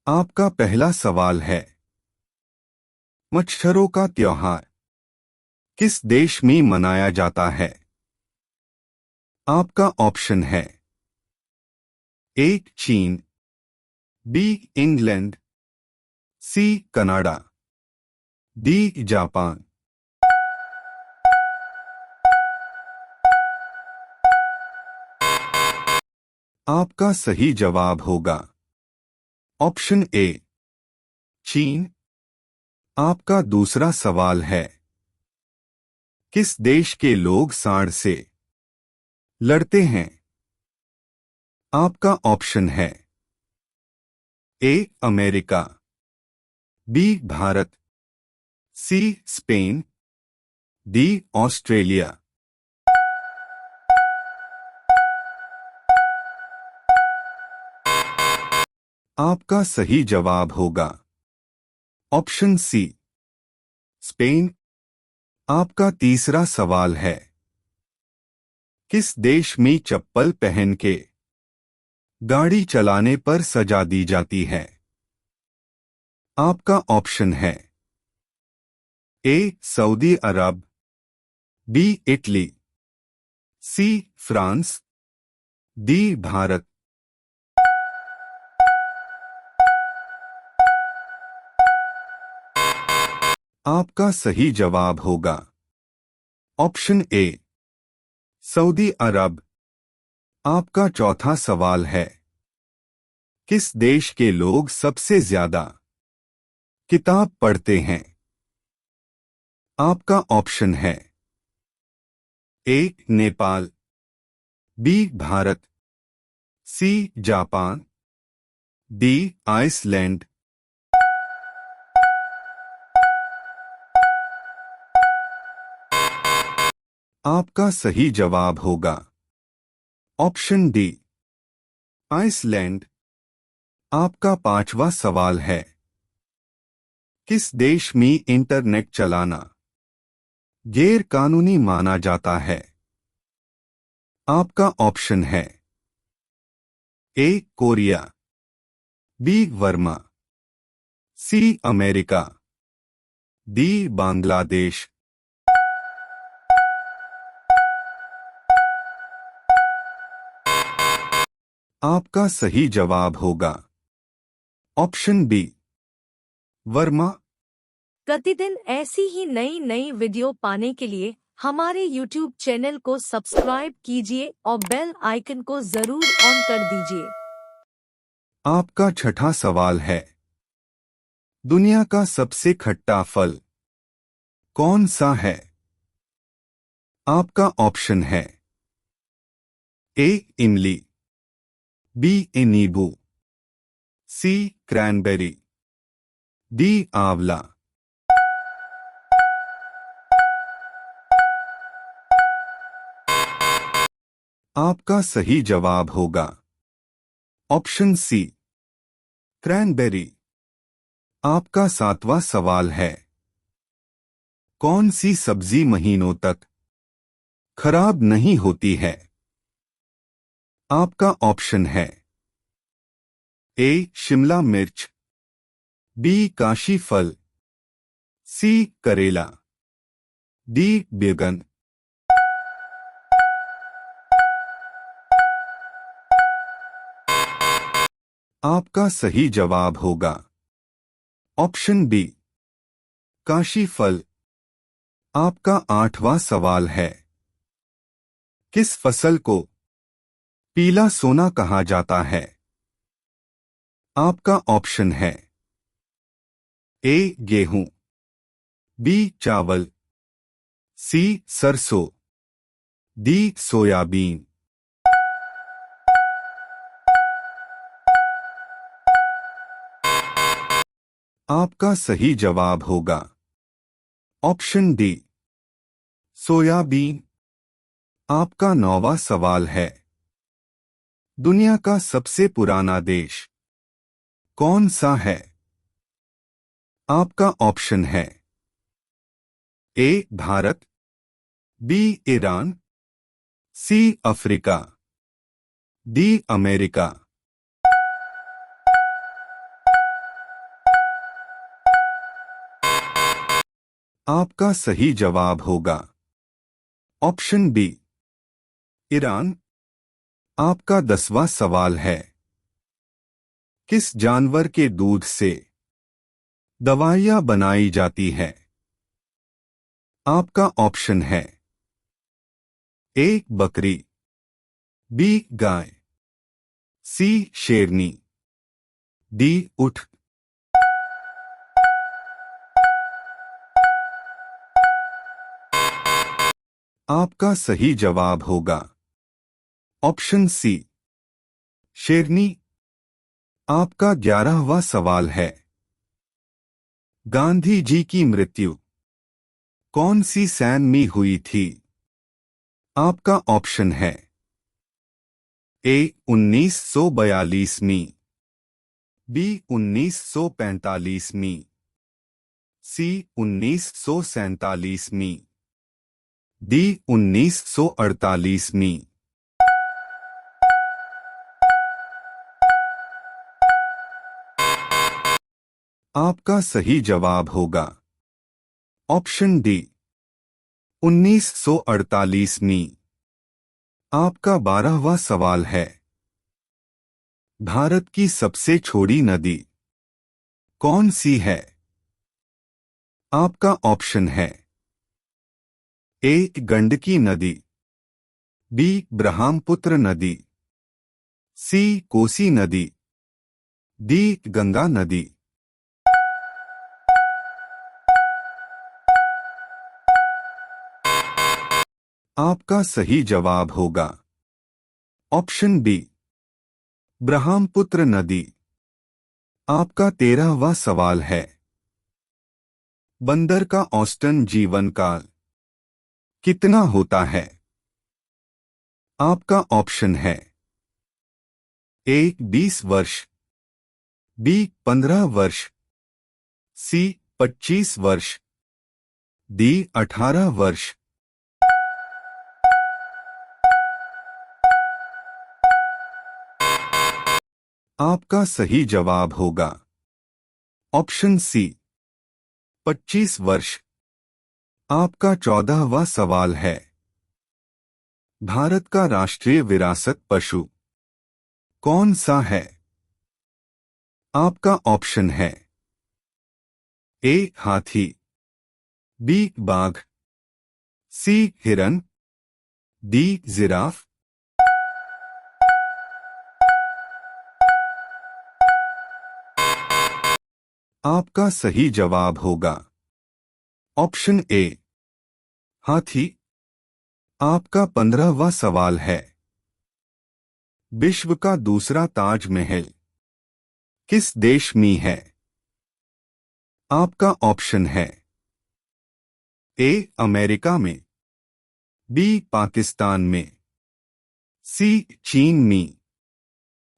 आपका पहला सवाल है, मच्छरों का त्योहार किस देश में मनाया जाता है? आपका ऑप्शन है ए चीन, B England, C Canada, D Japan. आपका सही जवाब होगा ऑप्शन ए चीन। आपका दूसरा सवाल है, किस देश के लोग सांड से लड़ते हैं? आपका ऑप्शन है A America, B Bharat, C Spain, D Australia. आपका सही जवाब होगा ऑप्शन सी स्पेन। आपका तीसरा सवाल है, किस देश में चप्पल पहन के गाड़ी चलाने पर सजा दी जाती है? आपका ऑप्शन है A Saudi Arab, B Italy, C France, D Bharat. आपका सही जवाब होगा ऑप्शन ए सऊदी अरब। आपका चौथा सवाल है, किस देश के लोग सबसे ज्यादा किताब पढ़ते हैं? आपका ऑप्शन है A Nepal, B Bharat, C Japan, D Iceland. आपका सही जवाब होगा ऑप्शन डी आइसलैंड। आपका पांचवा सवाल है, किस देश में इंटरनेट चलाना गैर कानूनी माना जाता है? आपका ऑप्शन है A Korea, B Burma, C America, D Bangladesh. आपका सही जवाब होगा ऑप्शन बी वर्मा। प्रतिदिन ऐसी ही नई नई वीडियो पाने के लिए हमारे YouTube चैनल को सब्सक्राइब कीजिए और बेल आइकन को जरूर ऑन कर दीजिए। आपका छठा सवाल है, दुनिया का सबसे खट्टा फल कौन सा है? आपका ऑप्शन है ए इमली, बी नींबू, सी क्रैनबेरी, डी आंवला। आपका सही जवाब होगा ऑप्शन सी क्रैनबेरी। आपका सातवां सवाल है, कौन सी सब्जी महीनों तक खराब नहीं होती है? आपका ऑप्शन है ए शिमला मिर्च, बी काशी फल, सी करेला, डी बैगन। आपका सही जवाब होगा ऑप्शन बी काशी फल। आपका आठवां सवाल है, किस फसल को पीला सोना कहा जाता है? आपका ऑप्शन है ए गेहूं, बी चावल, सी सरसों, डी सोयाबीन। आपका सही जवाब होगा ऑप्शन डी सोयाबीन। आपका नौवां सवाल है, दुनिया का सबसे पुराना देश कौन सा है? आपका ऑप्शन है A Bharat, B Iran, C Africa, D America. आपका सही जवाब होगा ऑप्शन बी ईरान। आपका 10वां सवाल है, किस जानवर के दूध से दवाइयां बनाई जाती है? आपका ऑप्शन है ए बकरी, बी गाय, सी शेरनी, डी ऊंट। आपका सही जवाब होगा ऑप्शन सी शेरनी। आपका 11वां सवाल है, गांधी जी की मृत्यु कौन सी सन में हुई थी? आपका ऑप्शन है ए 1942 में, बी 1945 में, सी 1947 में, डी 1948 में। आपका सही जवाब होगा ऑप्शन डी 1948 में। आपका 12वां सवाल है, भारत की सबसे छोटी नदी कौन सी है? आपका ऑप्शन है ए गंडकी नदी, बी ब्रह्मपुत्र नदी, सी कोसी नदी, डी गंगा नदी। आपका सही जवाब होगा ऑप्शन बी ब्रह्मपुत्र नदी। आपका 13वां सवाल है, बंदर का औसतन जीवन काल कितना होता है? आपका ऑप्शन है ए 20 वर्ष, बी 15 वर्ष, सी 25 वर्ष, डी 18 वर्ष। आपका सही जवाब होगा ऑप्शन सी 25 वर्ष। आपका 14वां सवाल है, भारत का राष्ट्रीय विरासत पशु कौन सा है? आपका ऑप्शन है ए हाथी, बी बाघ, सी हिरन, डी जिराफ। आपका सही जवाब होगा ऑप्शन ए हाथी। आपका 15वां सवाल है, विश्व का दूसरा ताजमहल किस देश में है? आपका ऑप्शन है ए अमेरिका में, बी पाकिस्तान में, सी चीन में,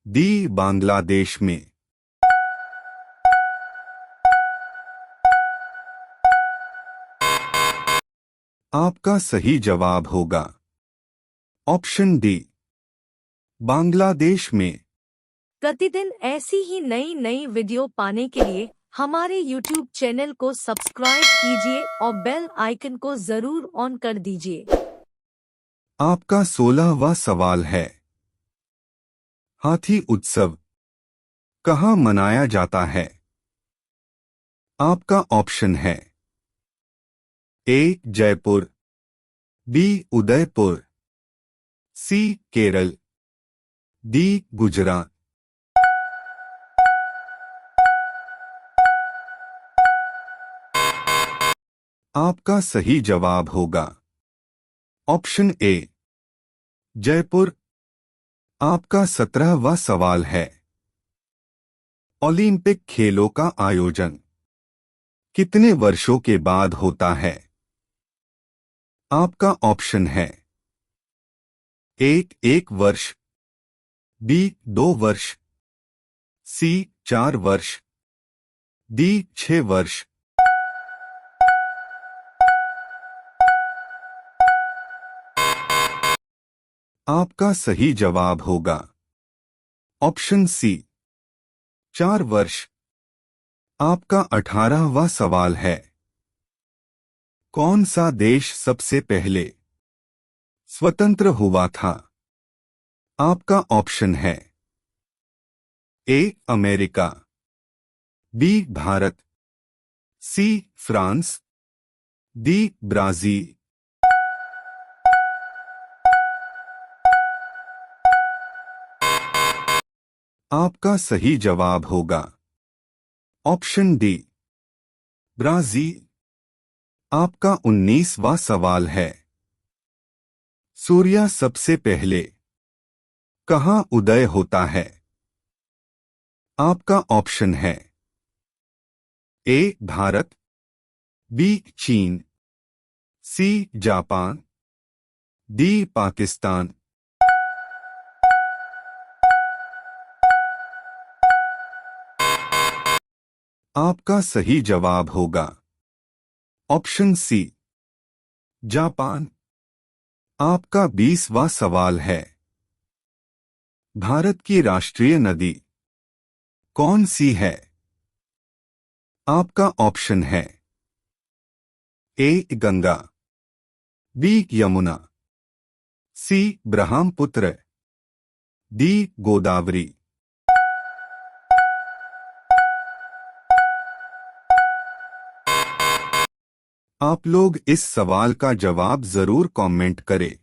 डी बांग्लादेश में। आपका सही जवाब होगा ऑप्शन डी बांग्लादेश में। प्रतिदिन ऐसी ही नई नई वीडियो पाने के लिए हमारे YouTube चैनल को सब्सक्राइब कीजिए और बेल आइकन को जरूर ऑन कर दीजिए। आपका 16वां सवाल है, हाथी उत्सव कहाँ मनाया जाता है? आपका ऑप्शन है ए जयपुर, बी उदयपुर, सी केरल, डी गुजरात। आपका सही जवाब होगा ऑप्शन ए जयपुर। आपका 17वां सवाल है, ओलंपिक खेलों का आयोजन कितने वर्षों के बाद होता है? आपका ऑप्शन है ए 1 वर्ष, बी 2 वर्ष, सी 4 वर्ष, डी 6 वर्ष। आपका सही जवाब होगा ऑप्शन सी 4 वर्ष। आपका 18वां सवाल है, कौन सा देश सबसे पहले स्वतंत्र हुआ था? आपका ऑप्शन है A America, B Bharat, C France, D Brazil. आपका सही जवाब होगा ऑप्शन डी ब्राजील। आपका 19वां सवाल है, सूर्य सबसे पहले कहाँ उदय होता है? आपका ऑप्शन है ए भारत, बी चीन, सी जापान, डी पाकिस्तान। आपका सही जवाब होगा ऑप्शन सी जापान। आपका 20वां सवाल है, भारत की राष्ट्रीय नदी कौन सी है? आपका ऑप्शन है ए गंगा, बी यमुना, सी ब्रह्मपुत्र, डी गोदावरी। आप लोग इस सवाल का जवाब जरूर कमेंट करें।